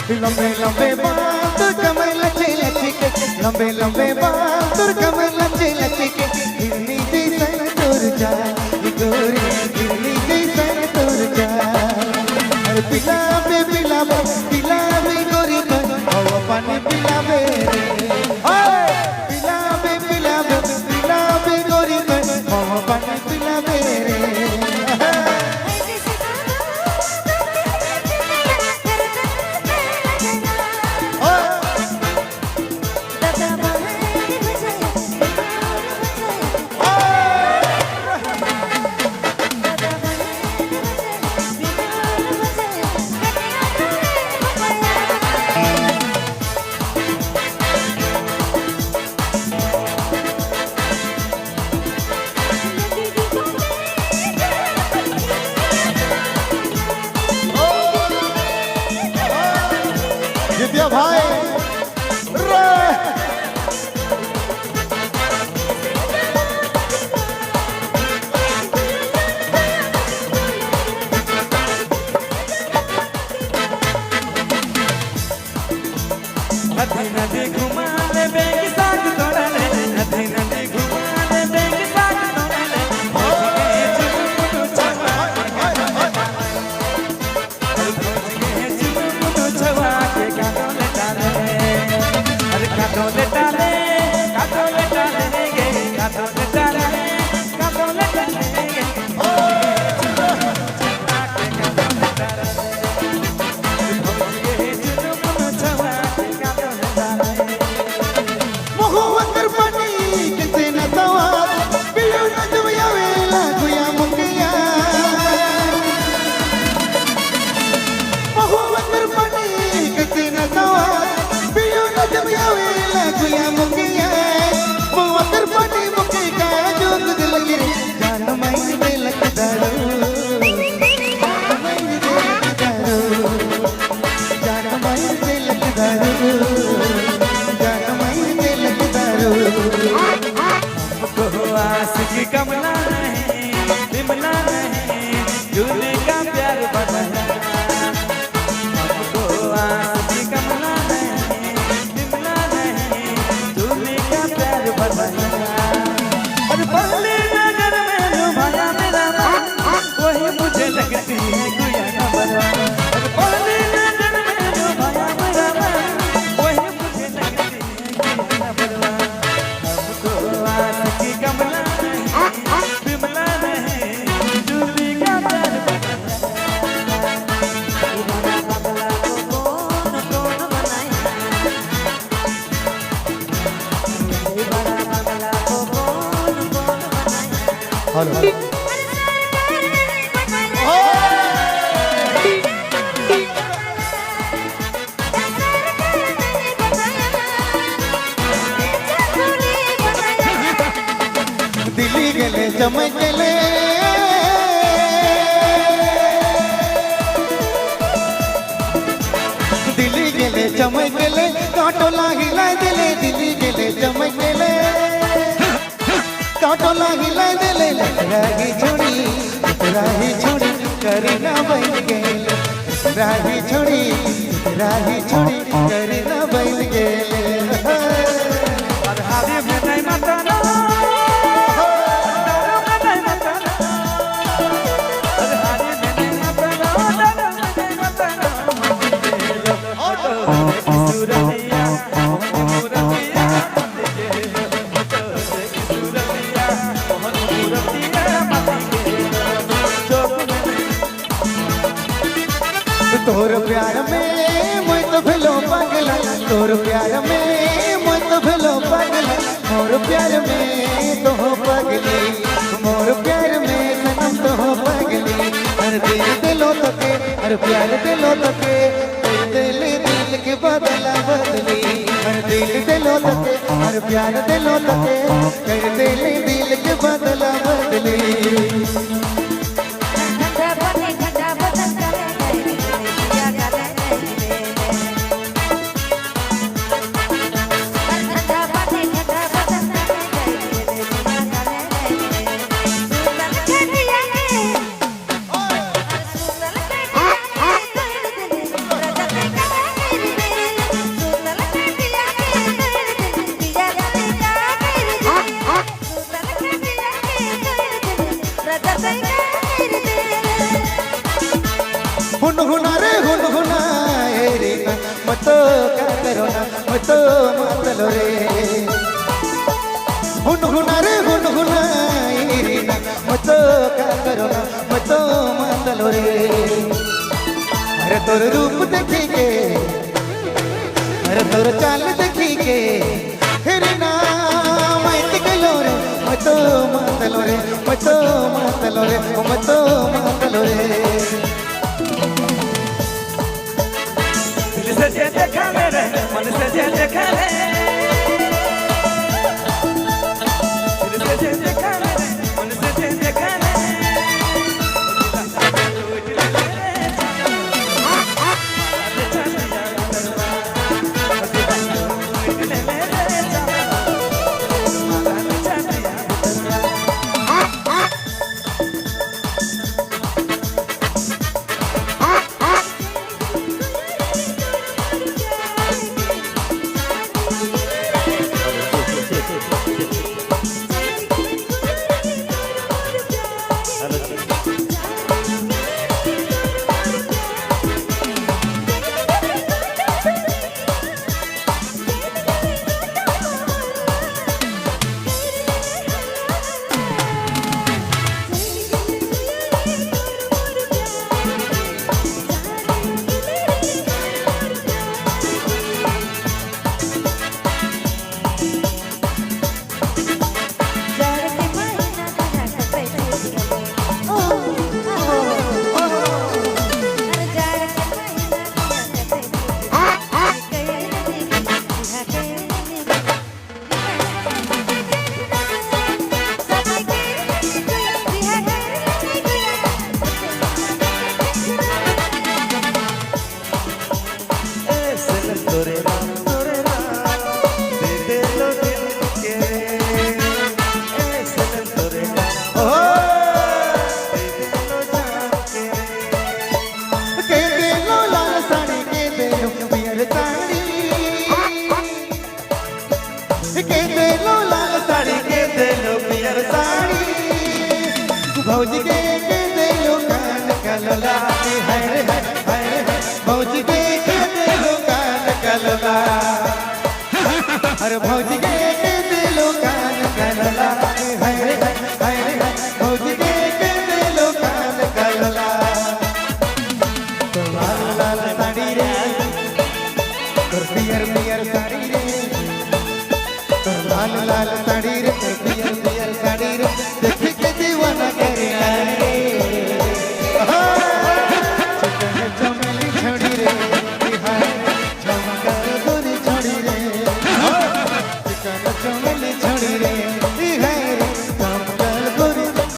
लंबे लंबे बाल तुर कमर लचे लचे के, लंबे लंबे बाल तुर कमर लचे लचे के, हिरनी जैसन तुर चाल गोरी, हिरनी जैसन तुर चाल। अरे पिलावे पिलावे पिलावे गोरी तो हवा पानी पिलावे रे, पिलावे पिलावे पिलावे गोरी तो हवा पानी पिलावे रे। जितिया भाई नदी नदी घुमा ले बेगी साग तोड़ा ले, नदी नदी घुमा ले बेगी साग तोड़ा ले, चुनु छवा के काटो ले डाले, अरे काटो ले डाले गे, काटो ले डाले गे, कमला नहीं बिमला नहीं झूले का प्यार बढ़ाया, हमको आशिकी कमला नहीं बिमला नहीं झूले का प्यार बढ़ाया। और पहली नजर में लुभाया मेरा मन, वही मुझे लगती है गुया न बना। और पहली नजर में लुभाया मेरा मन, वही मुझे लगती है गुया न बना। हमको आशिकी कमला दिल्ली गेले चमक गेले, दिल्ली गेले चमक गेले, काटो लागिला दिले, दिल्ली गेले चमक गेले, काटो लागिला दिले, राही छोड़ी करना बन गेले, राही छोड़ी करना बन गेले। और हावी में नहीं मताना, तोर प्यार में मैं तो भेलो पागल, तोर प्यार में मैं तो भेलो पागल, मोर प्यार में तो हो पगली, मोर प्यार में सनम तो हो पगली। हर दिल दिलो तके, हर प्यार दिलो तके, दिल दिल के बदला बदली। हर दिल दिलो तके, हर प्यार दिलो तके, दिल दिल के बदला बदली। हुनहुना रे हुनहुना ए रे ना मैं तो क्या करो ना मैं तो मतलो रे हुनहुना रे हुनहुना ए रे ना मैं तो क्या करो ना मैं तो मतलो रे अरे तोर रूप देखी के अरे तोर चाल देखी के हेरे ना मैं तिकलो रे मैं तो मतलो रे मैं तो मतलो रे मैं तो मतलो रे दिल से जे देखा मेरे मन से जे देखा ले दिल से जे देखा मेरे मन से जे देखा ले भौजी के दिलो कान कलला हाय रे हाय रे भौजी के दिलो कान कलला अरे भौजी के दिलो कान कलला हाय रे हाय रे भौजी के दिलो कान कलला तो लाल लाल साड़ी रे तो पियर पियर साड़ी रे तो लाल लाल साड़ी रे तो पियर